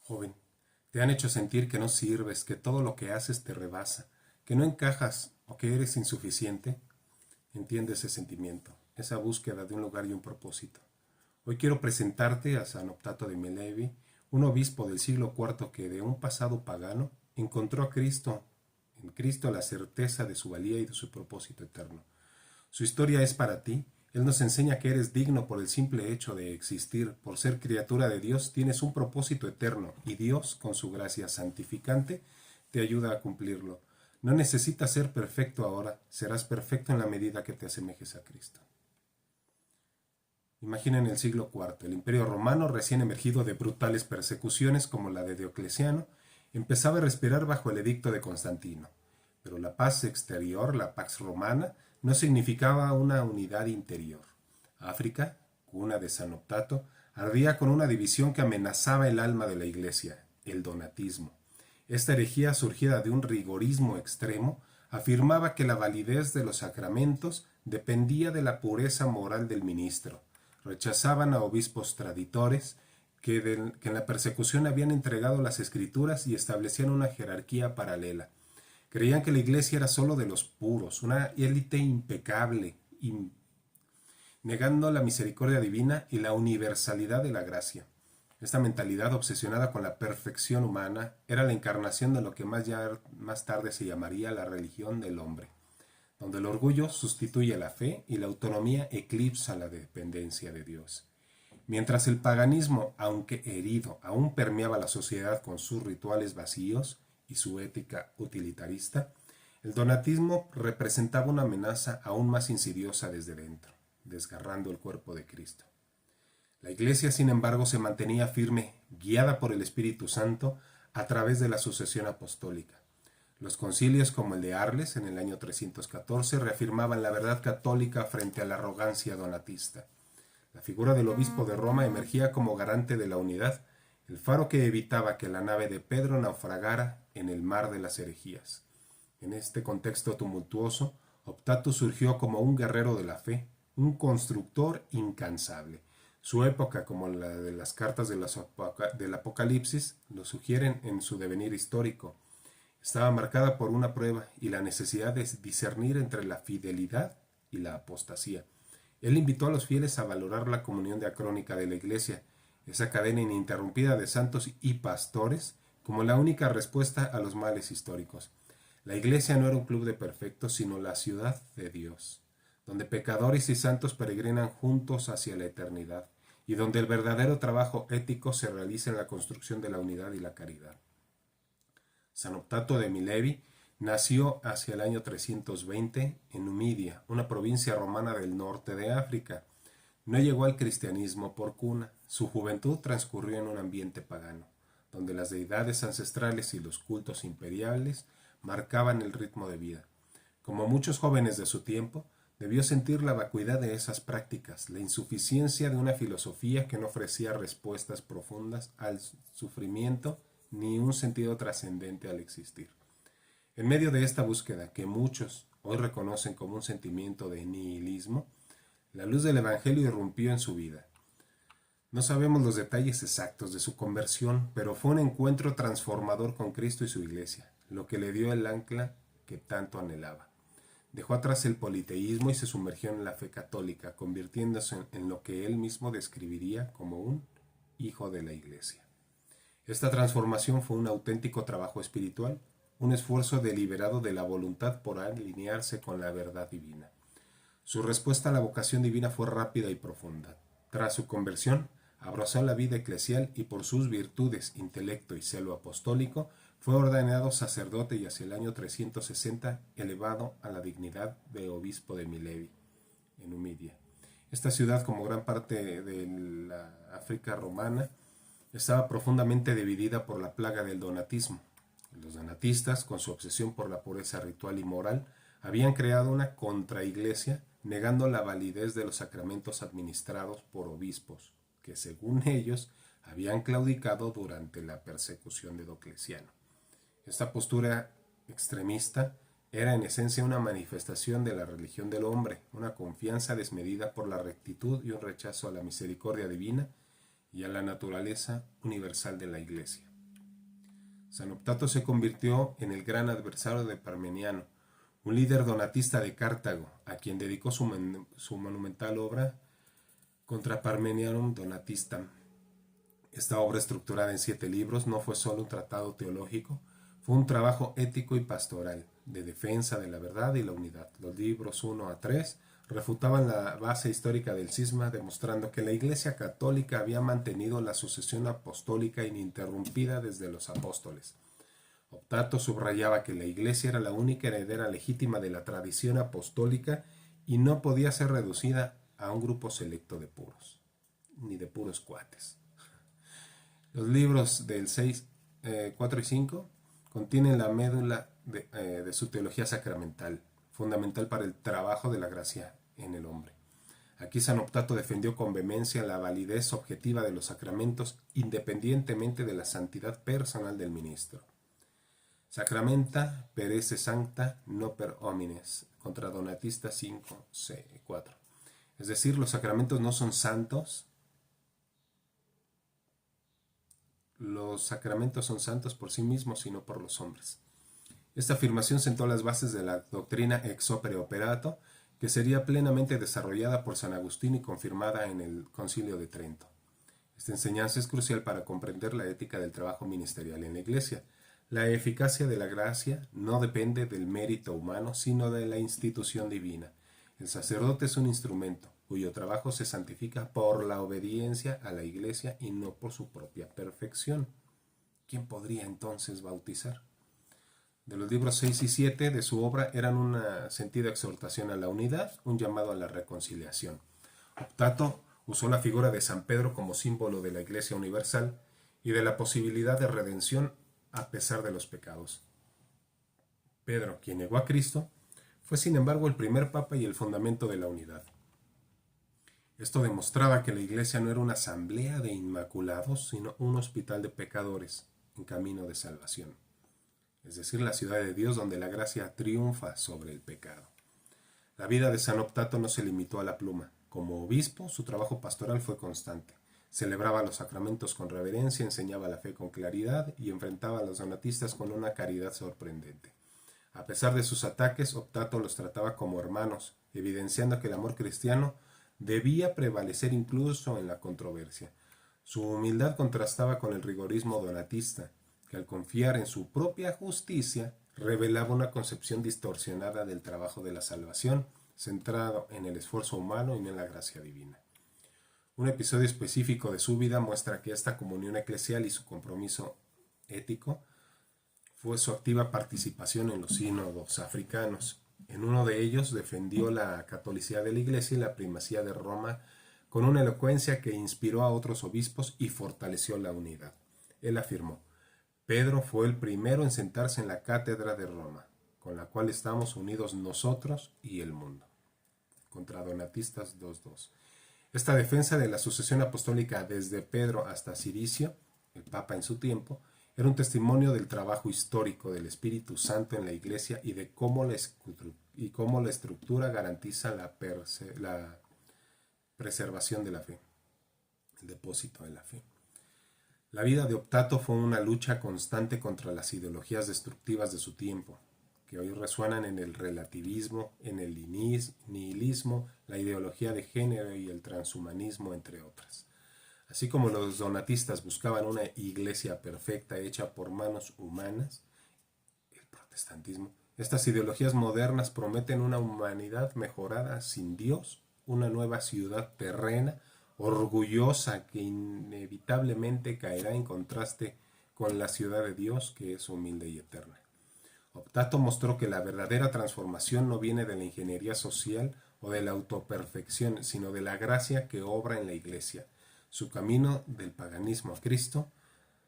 Joven, te han hecho sentir que no sirves, que todo lo que haces te rebasa, que no encajas o que eres insuficiente. Entiende ese sentimiento, esa búsqueda de un lugar y un propósito. Hoy quiero presentarte a San Optato de Milevi, un obispo del siglo IV que de un pasado pagano encontró a Cristo, en Cristo la certeza de su valía y de su propósito eterno. Su historia es para ti. Él nos enseña que eres digno por el simple hecho de existir. Por ser criatura de Dios tienes un propósito eterno y Dios, con su gracia santificante, te ayuda a cumplirlo. No necesitas ser perfecto ahora, serás perfecto en la medida que te asemejes a Cristo. Imagina en el siglo IV, el Imperio Romano, recién emergido de brutales persecuciones como la de Diocleciano, empezaba a respirar bajo el edicto de Constantino. Pero la paz exterior, la Pax Romana, no significaba una unidad interior. África, cuna de San Optato, ardía con una división que amenazaba el alma de la Iglesia, el donatismo. Esta herejía, surgida de un rigorismo extremo, afirmaba que la validez de los sacramentos dependía de la pureza moral del ministro. Rechazaban a obispos traditores que en la persecución habían entregado las escrituras y establecían una jerarquía paralela. Creían que la iglesia era solo de los puros, una élite impecable, negando la misericordia divina y la universalidad de la gracia. Esta mentalidad obsesionada con la perfección humana era la encarnación de lo que más tarde se llamaría la religión del hombre, donde el orgullo sustituye la fe y la autonomía eclipsa la dependencia de Dios. Mientras el paganismo, aunque herido, aún permeaba la sociedad con sus rituales vacíos y su ética utilitarista, el donatismo representaba una amenaza aún más insidiosa desde dentro, desgarrando el cuerpo de Cristo. La Iglesia, sin embargo, se mantenía firme, guiada por el Espíritu Santo a través de la sucesión apostólica. Los concilios como el de Arles en el año 314 reafirmaban la verdad católica frente a la arrogancia donatista. La figura del obispo de Roma emergía como garante de la unidad, el faro que evitaba que la nave de Pedro naufragara en el mar de las herejías. En este contexto tumultuoso, Optato surgió como un guerrero de la fe, un constructor incansable. Su época, como la de las cartas del Apocalipsis, lo sugieren en su devenir histórico. Estaba marcada por una prueba y la necesidad de discernir entre la fidelidad y la apostasía. Él invitó a los fieles a valorar la comunión diacrónica de la Iglesia, esa cadena ininterrumpida de santos y pastores, como la única respuesta a los males históricos. La Iglesia no era un club de perfectos, sino la ciudad de Dios, donde pecadores y santos peregrinan juntos hacia la eternidad, y donde el verdadero trabajo ético se realiza en la construcción de la unidad y la caridad. San Optato de Milevi nació hacia el año 320 en Numidia, una provincia romana del norte de África. No llegó al cristianismo por cuna. Su juventud transcurrió en un ambiente pagano, donde las deidades ancestrales y los cultos imperiales marcaban el ritmo de vida. Como muchos jóvenes de su tiempo, debió sentir la vacuidad de esas prácticas, la insuficiencia de una filosofía que no ofrecía respuestas profundas al sufrimiento ni un sentido trascendente al existir. En medio de esta búsqueda, que muchos hoy reconocen como un sentimiento de nihilismo, la luz del Evangelio irrumpió en su vida. No sabemos los detalles exactos de su conversión, pero fue un encuentro transformador con Cristo y su Iglesia, lo que le dio el ancla que tanto anhelaba. Dejó atrás el politeísmo y se sumergió en la fe católica, convirtiéndose en lo que él mismo describiría como un hijo de la Iglesia. Esta transformación fue un auténtico trabajo espiritual, un esfuerzo deliberado de la voluntad por alinearse con la verdad divina. Su respuesta a la vocación divina fue rápida y profunda. Tras su conversión, abrazó la vida eclesial y por sus virtudes, intelecto y celo apostólico, fue ordenado sacerdote y hacia el año 360 elevado a la dignidad de obispo de Milevi, en Numidia. Esta ciudad, como gran parte de la África romana, estaba profundamente dividida por la plaga del donatismo. Los donatistas, con su obsesión por la pureza ritual y moral, habían creado una contraiglesia negando la validez de los sacramentos administrados por obispos, que según ellos habían claudicado durante la persecución de Diocleciano. Esta postura extremista era en esencia una manifestación de la religión del hombre, una confianza desmedida por la rectitud y un rechazo a la misericordia divina y a la naturaleza universal de la Iglesia. San Optato se convirtió en el gran adversario de Parmeniano, un líder donatista de Cartago, a quien dedicó su monumental obra Contra Parmenianum Donatistam. Esta obra, estructurada en 7 libros, no fue solo un tratado teológico, fue un trabajo ético y pastoral, de defensa de la verdad y la unidad. Los libros 1 a 3 refutaban la base histórica del cisma, demostrando que la Iglesia Católica había mantenido la sucesión apostólica ininterrumpida desde los apóstoles. Optato subrayaba que la Iglesia era la única heredera legítima de la tradición apostólica y no podía ser reducida a un grupo selecto de puros, ni de puros cuates. Los libros del 4 y 5 contienen la médula de su teología sacramental, fundamental para el trabajo de la gracia en el hombre. Aquí San Optato defendió con vehemencia la validez objetiva de los sacramentos independientemente de la santidad personal del ministro. Sacramenta per esse sancta no per homines, contra Donatista 5:4. Es decir, los sacramentos no son santos. Los sacramentos son santos por sí mismos y no por los hombres. Esta afirmación sentó las bases de la doctrina ex opere operato, que sería plenamente desarrollada por San Agustín y confirmada en el Concilio de Trento. Esta enseñanza es crucial para comprender la ética del trabajo ministerial en la Iglesia. La eficacia de la gracia no depende del mérito humano, sino de la institución divina. El sacerdote es un instrumento, cuyo trabajo se santifica por la obediencia a la Iglesia y no por su propia perfección. ¿Quién podría entonces bautizar? De los libros 6 y 7 de su obra eran una sentida exhortación a la unidad, un llamado a la reconciliación. Optato usó la figura de San Pedro como símbolo de la Iglesia universal y de la posibilidad de redención a pesar de los pecados. Pedro, quien negó a Cristo, fue sin embargo el primer papa y el fundamento de la unidad. Esto demostraba que la Iglesia no era una asamblea de inmaculados, sino un hospital de pecadores en camino de salvación. Es decir, la ciudad de Dios donde la gracia triunfa sobre el pecado. La vida de San Optato no se limitó a la pluma. Como obispo, su trabajo pastoral fue constante. Celebraba los sacramentos con reverencia, enseñaba la fe con claridad y enfrentaba a los donatistas con una caridad sorprendente. A pesar de sus ataques, Optato los trataba como hermanos, evidenciando que el amor cristiano debía prevalecer incluso en la controversia. Su humildad contrastaba con el rigorismo donatista, que al confiar en su propia justicia revelaba una concepción distorsionada del trabajo de la salvación, centrado en el esfuerzo humano y no en la gracia divina. Un episodio específico de su vida muestra que esta comunión eclesial y su compromiso ético fue su activa participación en los sínodos africanos. En uno de ellos defendió la catolicidad de la Iglesia y la primacía de Roma con una elocuencia que inspiró a otros obispos y fortaleció la unidad. Él afirmó: Pedro fue el primero en sentarse en la cátedra de Roma, con la cual estamos unidos nosotros y el mundo. Contra Donatistas 2:2. Esta defensa de la sucesión apostólica desde Pedro hasta Ciricio, el Papa en su tiempo, era un testimonio del trabajo histórico del Espíritu Santo en la Iglesia y de cómo la estructura garantiza la preservación de la fe, el depósito de la fe. La vida de Optato fue una lucha constante contra las ideologías destructivas de su tiempo, que hoy resuenan en el relativismo, en el nihilismo, la ideología de género y el transhumanismo, entre otras. Así como los donatistas buscaban una iglesia perfecta hecha por manos humanas, el protestantismo, estas ideologías modernas prometen una humanidad mejorada sin Dios, una nueva ciudad terrena, orgullosa, que inevitablemente caerá en contraste con la ciudad de Dios, que es humilde y eterna. Optato mostró que la verdadera transformación no viene de la ingeniería social o de la autoperfección, sino de la gracia que obra en la Iglesia. Su camino del paganismo a Cristo,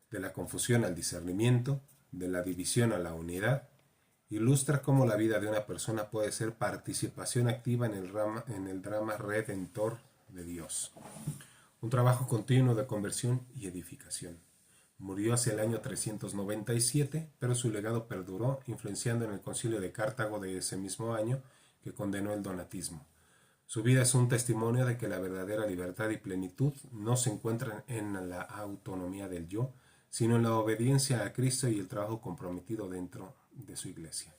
de la confusión al discernimiento, de la división a la unidad, ilustra cómo la vida de una persona puede ser participación activa en el drama redentor de Dios. Un trabajo continuo de conversión y edificación. Murió hacia el año 397, pero su legado perduró, influenciando en el Concilio de Cartago de ese mismo año, que condenó el donatismo. Su vida es un testimonio de que la verdadera libertad y plenitud no se encuentran en la autonomía del yo, sino en la obediencia a Cristo y el trabajo comprometido dentro de su iglesia.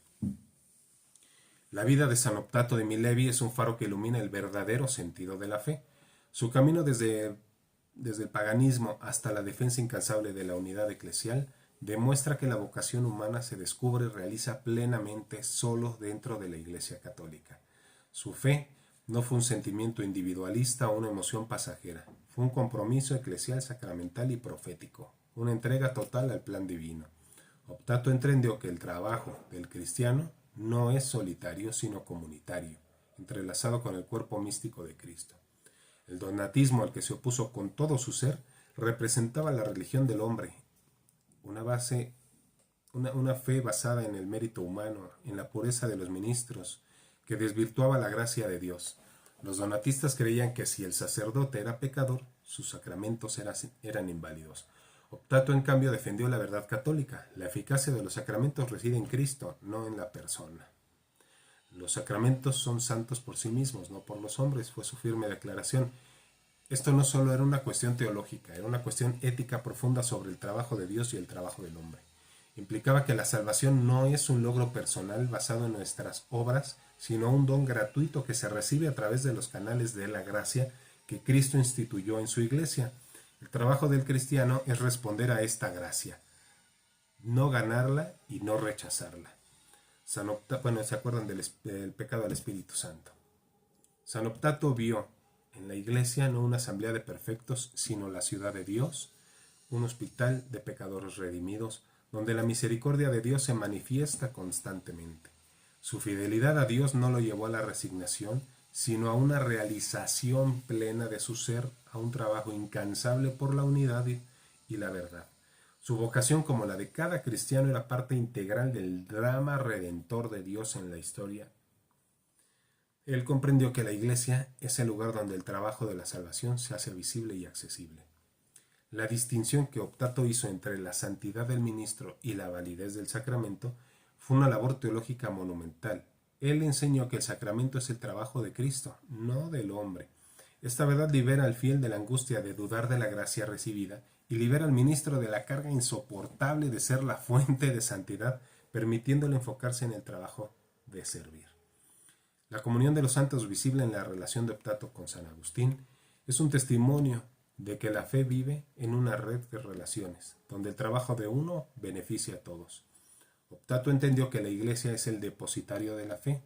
La vida de San Optato de Milevi es un faro que ilumina el verdadero sentido de la fe. Su camino desde el paganismo hasta la defensa incansable de la unidad eclesial demuestra que la vocación humana se descubre y realiza plenamente solo dentro de la Iglesia Católica. Su fe no fue un sentimiento individualista o una emoción pasajera, fue un compromiso eclesial, sacramental y profético, una entrega total al plan divino. Optato entendió que el trabajo del cristiano no es solitario, sino comunitario, entrelazado con el cuerpo místico de Cristo. El donatismo al que se opuso con todo su ser representaba la religión del hombre, una fe basada en el mérito humano, en la pureza de los ministros, que desvirtuaba la gracia de Dios. Los donatistas creían que si el sacerdote era pecador, sus sacramentos eran inválidos. Optato, en cambio, defendió la verdad católica. La eficacia de los sacramentos reside en Cristo, no en la persona. Los sacramentos son santos por sí mismos, no por los hombres, fue su firme declaración. Esto no solo era una cuestión teológica, era una cuestión ética profunda sobre el trabajo de Dios y el trabajo del hombre. Implicaba que la salvación no es un logro personal basado en nuestras obras, sino un don gratuito que se recibe a través de los canales de la gracia que Cristo instituyó en su iglesia. El trabajo del cristiano es responder a esta gracia, no ganarla y no rechazarla. ¿Se acuerdan del pecado al Espíritu Santo? San Optato vio en la iglesia no una asamblea de perfectos, sino la ciudad de Dios, un hospital de pecadores redimidos, donde la misericordia de Dios se manifiesta constantemente. Su fidelidad a Dios no lo llevó a la resignación, sino a una realización plena de su ser, a un trabajo incansable por la unidad y la verdad. Su vocación, como la de cada cristiano, era parte integral del drama redentor de Dios en la historia. Él comprendió que la iglesia es el lugar donde el trabajo de la salvación se hace visible y accesible. La distinción que Optato hizo entre la santidad del ministro y la validez del sacramento fue una labor teológica monumental. Él enseñó que el sacramento es el trabajo de Cristo, no del hombre. Esta verdad libera al fiel de la angustia de dudar de la gracia recibida y libera al ministro de la carga insoportable de ser la fuente de santidad, permitiéndole enfocarse en el trabajo de servir. La comunión de los santos, visible en la relación de Optato con San Agustín, es un testimonio de que la fe vive en una red de relaciones, donde el trabajo de uno beneficia a todos. Optato entendió que la Iglesia es el depositario de la fe,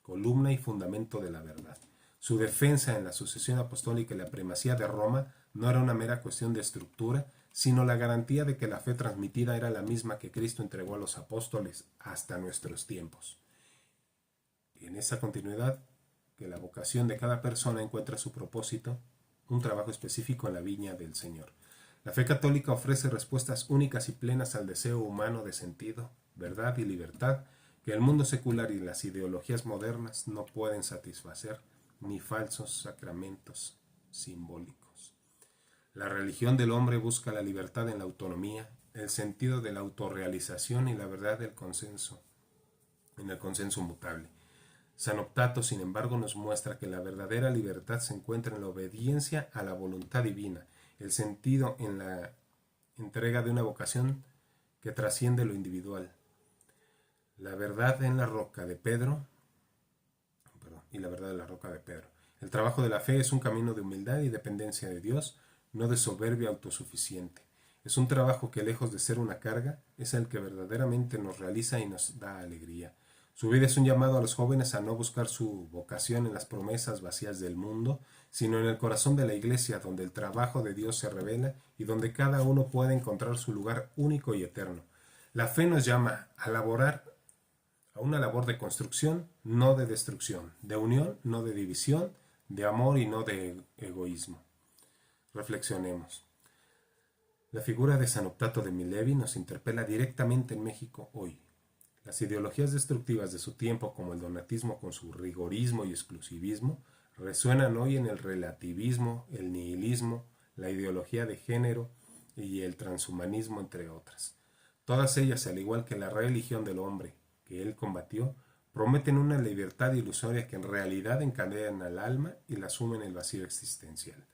columna y fundamento de la verdad. Su defensa en la sucesión apostólica y la primacía de Roma no era una mera cuestión de estructura, sino la garantía de que la fe transmitida era la misma que Cristo entregó a los apóstoles hasta nuestros tiempos. Y en esa continuidad, que la vocación de cada persona encuentra su propósito, un trabajo específico en la viña del Señor. La fe católica ofrece respuestas únicas y plenas al deseo humano de sentido, verdad y libertad que el mundo secular y las ideologías modernas no pueden satisfacer, ni falsos sacramentos simbólicos. La religión del hombre busca la libertad en la autonomía, el sentido de la autorrealización y la verdad del consenso, en el consenso mutable. San Optato, sin embargo, nos muestra que la verdadera libertad se encuentra en la obediencia a la voluntad divina, el sentido en la entrega de una vocación que trasciende lo individual. La verdad en la roca de Pedro, y la verdad de la roca de Pedro. El trabajo de la fe es un camino de humildad y dependencia de Dios, no de soberbia autosuficiente. Es un trabajo que, lejos de ser una carga, es el que verdaderamente nos realiza y nos da alegría. Su vida es un llamado a los jóvenes a no buscar su vocación en las promesas vacías del mundo, sino en el corazón de la iglesia, donde el trabajo de Dios se revela y donde cada uno puede encontrar su lugar único y eterno. La fe nos llama a laborar a una labor de construcción, no de destrucción, de unión, no de división, de amor y no de egoísmo. Reflexionemos. La figura de San Optato de Milevi nos interpela directamente en México hoy. Las ideologías destructivas de su tiempo, como el donatismo con su rigorismo y exclusivismo, resuenan hoy en el relativismo, el nihilismo, la ideología de género y el transhumanismo, entre otras. Todas ellas, al igual que la religión del hombre que él combatió, prometen una libertad ilusoria que en realidad encadena al alma y la sume en el vacío existencial.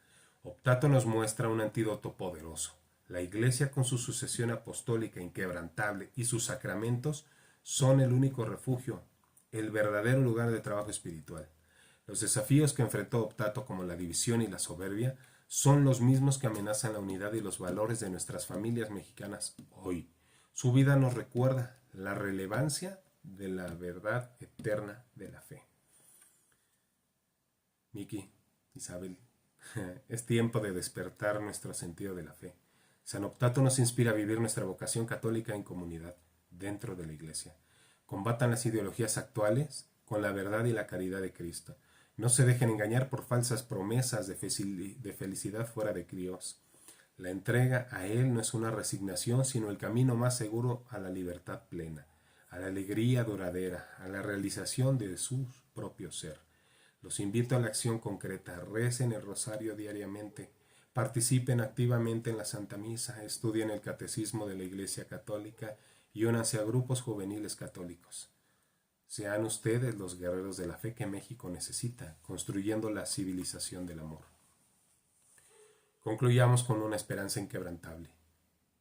Optato nos muestra un antídoto poderoso, La Iglesia, con su sucesión apostólica inquebrantable y sus sacramentos, son el único refugio, el verdadero lugar de trabajo espiritual. Los desafíos que enfrentó Optato, como la división y la soberbia, son los mismos que amenazan la unidad y los valores de nuestras familias mexicanas hoy. Su vida nos recuerda la relevancia de la verdad eterna de la fe. Miki, Isabel, es tiempo de despertar nuestro sentido de la fe. San Optato nos inspira a vivir nuestra vocación católica en comunidad, dentro de la Iglesia. Combatan las ideologías actuales con la verdad y la caridad de Cristo. No se dejen engañar por falsas promesas de felicidad fuera de Dios. La entrega a Él no es una resignación, sino el camino más seguro a la libertad plena, a la alegría duradera, a la realización de su propio ser. Los invito a la acción concreta. Recen el rosario diariamente, participen activamente en la Santa Misa, estudien el Catecismo de la Iglesia Católica y únanse a grupos juveniles católicos. Sean ustedes los guerreros de la fe que México necesita, construyendo la civilización del amor. Concluyamos con una esperanza inquebrantable.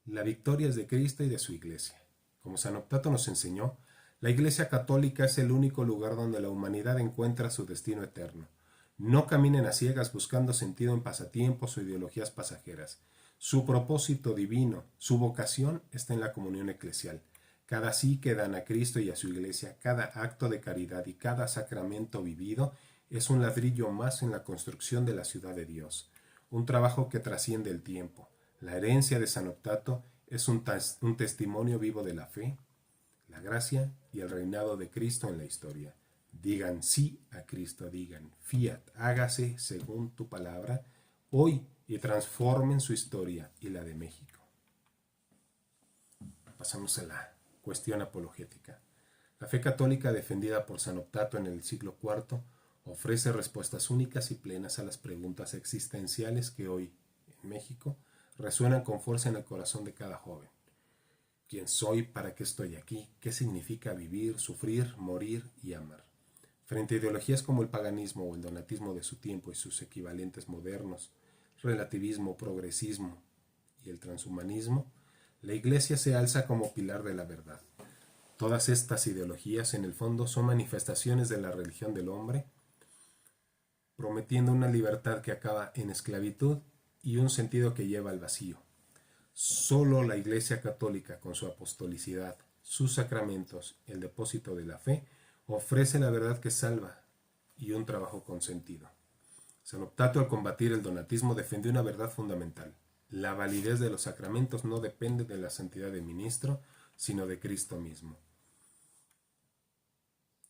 La victoria es de Cristo y de su Iglesia. Como San Optato nos enseñó, la Iglesia Católica es el único lugar donde la humanidad encuentra su destino eterno. No caminen a ciegas buscando sentido en pasatiempos o ideologías pasajeras. Su propósito divino, su vocación está en la comunión eclesial. Cada sí que dan a Cristo y a su Iglesia, cada acto de caridad y cada sacramento vivido es un ladrillo más en la construcción de la ciudad de Dios. Un trabajo que trasciende el tiempo. La herencia de San Optato es un testimonio vivo de la fe, la gracia y el reinado de Cristo en la historia. Digan sí a Cristo, digan fiat, hágase según tu palabra, hoy, y transformen su historia y la de México. Pasamos a la cuestión apologética. La fe católica defendida por San Optato en el siglo IV ofrece respuestas únicas y plenas a las preguntas existenciales que hoy, en México, resuenan con fuerza en el corazón de cada joven. ¿Quién soy? ¿Para qué estoy aquí? ¿Qué significa vivir, sufrir, morir y amar? Frente a ideologías como el paganismo o el donatismo de su tiempo y sus equivalentes modernos, relativismo, progresismo y el transhumanismo, la Iglesia se alza como pilar de la verdad. Todas estas ideologías, en el fondo, son manifestaciones de la religión del hombre, prometiendo una libertad que acaba en esclavitud y un sentido que lleva al vacío. Solo la Iglesia Católica, con su apostolicidad, sus sacramentos, el depósito de la fe, ofrece la verdad que salva y un trabajo con sentido. San Optato, al combatir el donatismo, defendió una verdad fundamental. La validez de los sacramentos no depende de la santidad del ministro, sino de Cristo mismo.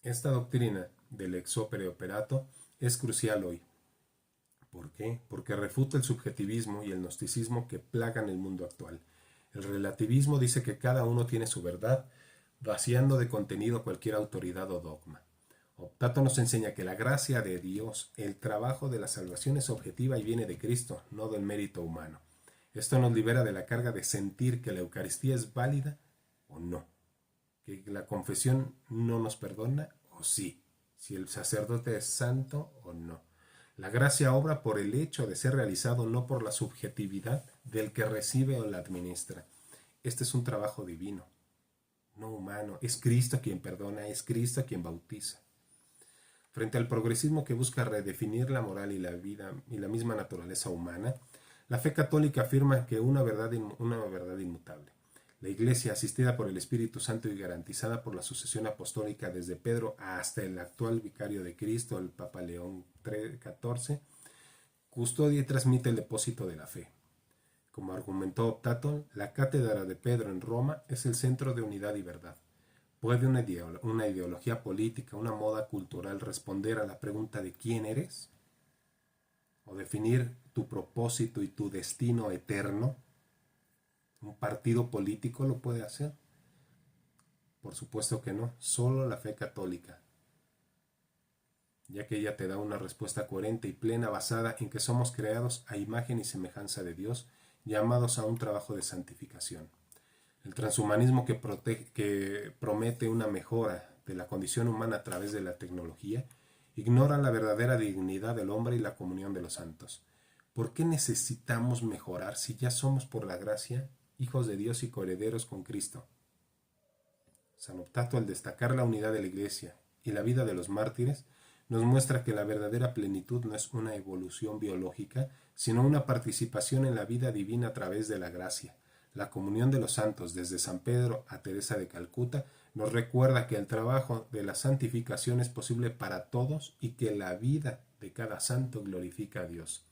Esta doctrina del ex opere operato es crucial hoy. ¿Por qué? Porque refuta el subjetivismo y el gnosticismo que plagan el mundo actual. El relativismo dice que cada uno tiene su verdad, vaciando de contenido cualquier autoridad o dogma. Optato nos enseña que la gracia de Dios, el trabajo de la salvación es objetiva y viene de Cristo, no del mérito humano. Esto nos libera de la carga de sentir que la Eucaristía es válida o no, que la confesión no nos perdona o sí, si el sacerdote es santo o no. La gracia obra por el hecho de ser realizado, no por la subjetividad del que recibe o la administra. Este es un trabajo divino, no humano. Es Cristo quien perdona, es Cristo quien bautiza. Frente al progresismo que busca redefinir la moral y la vida y la misma naturaleza humana, la fe católica afirma que una verdad inmutable. La Iglesia, asistida por el Espíritu Santo y garantizada por la sucesión apostólica desde Pedro hasta el actual vicario de Cristo, el Papa León XIV, custodia y transmite el depósito de la fe. Como argumentó Optato, la cátedra de Pedro en Roma es el centro de unidad y verdad. ¿Puede una ideología política, una moda cultural responder a la pregunta de quién eres? ¿O definir tu propósito y tu destino eterno? ¿Un partido político lo puede hacer? Por supuesto que no, solo la fe católica, ya que ella te da una respuesta coherente y plena basada en que somos creados a imagen y semejanza de Dios, llamados a un trabajo de santificación. El transhumanismo que promete una mejora de la condición humana a través de la tecnología ignora la verdadera dignidad del hombre y la comunión de los santos. ¿Por qué necesitamos mejorar si ya somos por la gracia hijos de Dios y coherederos con Cristo? San Optato, al destacar la unidad de la Iglesia y la vida de los mártires, nos muestra que la verdadera plenitud no es una evolución biológica, sino una participación en la vida divina a través de la gracia. La comunión de los santos, desde San Pedro a Teresa de Calcuta, nos recuerda que el trabajo de la santificación es posible para todos y que la vida de cada santo glorifica a Dios,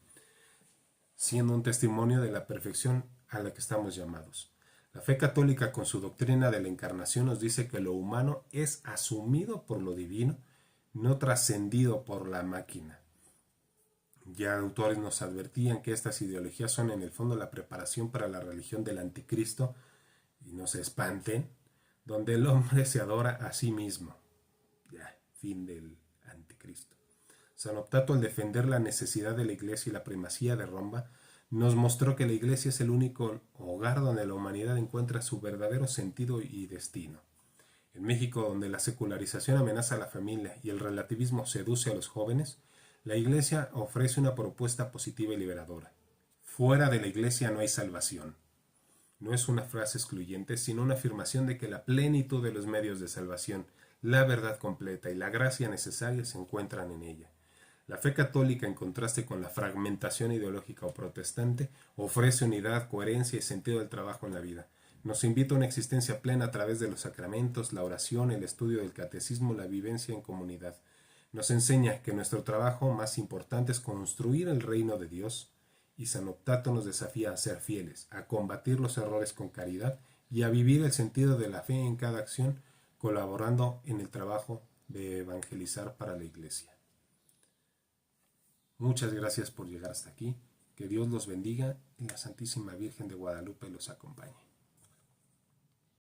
siendo un testimonio de la perfección a la que estamos llamados. La fe católica, con su doctrina de la encarnación, nos dice que lo humano es asumido por lo divino, no trascendido por la máquina. Ya autores nos advertían que estas ideologías son en el fondo la preparación para la religión del anticristo, y no se espanten, donde el hombre se adora a sí mismo. Ya, fin del anticristo. San Optato, al defender la necesidad de la Iglesia y la primacía de Roma, nos mostró que la Iglesia es el único hogar donde la humanidad encuentra su verdadero sentido y destino. En México, donde la secularización amenaza a la familia y el relativismo seduce a los jóvenes, la Iglesia ofrece una propuesta positiva y liberadora. Fuera de la Iglesia no hay salvación. No es una frase excluyente, sino una afirmación de que la plenitud de los medios de salvación, la verdad completa y la gracia necesaria se encuentran en ella. La fe católica, en contraste con la fragmentación ideológica o protestante, ofrece unidad, coherencia y sentido del trabajo en la vida. Nos invita a una existencia plena a través de los sacramentos, la oración, el estudio del catecismo, la vivencia en comunidad. Nos enseña que nuestro trabajo más importante es construir el reino de Dios, y San Optato nos desafía a ser fieles, a combatir los errores con caridad y a vivir el sentido de la fe en cada acción, colaborando en el trabajo de evangelizar para la Iglesia. Muchas gracias por llegar hasta aquí. Que Dios los bendiga y la Santísima Virgen de Guadalupe los acompañe.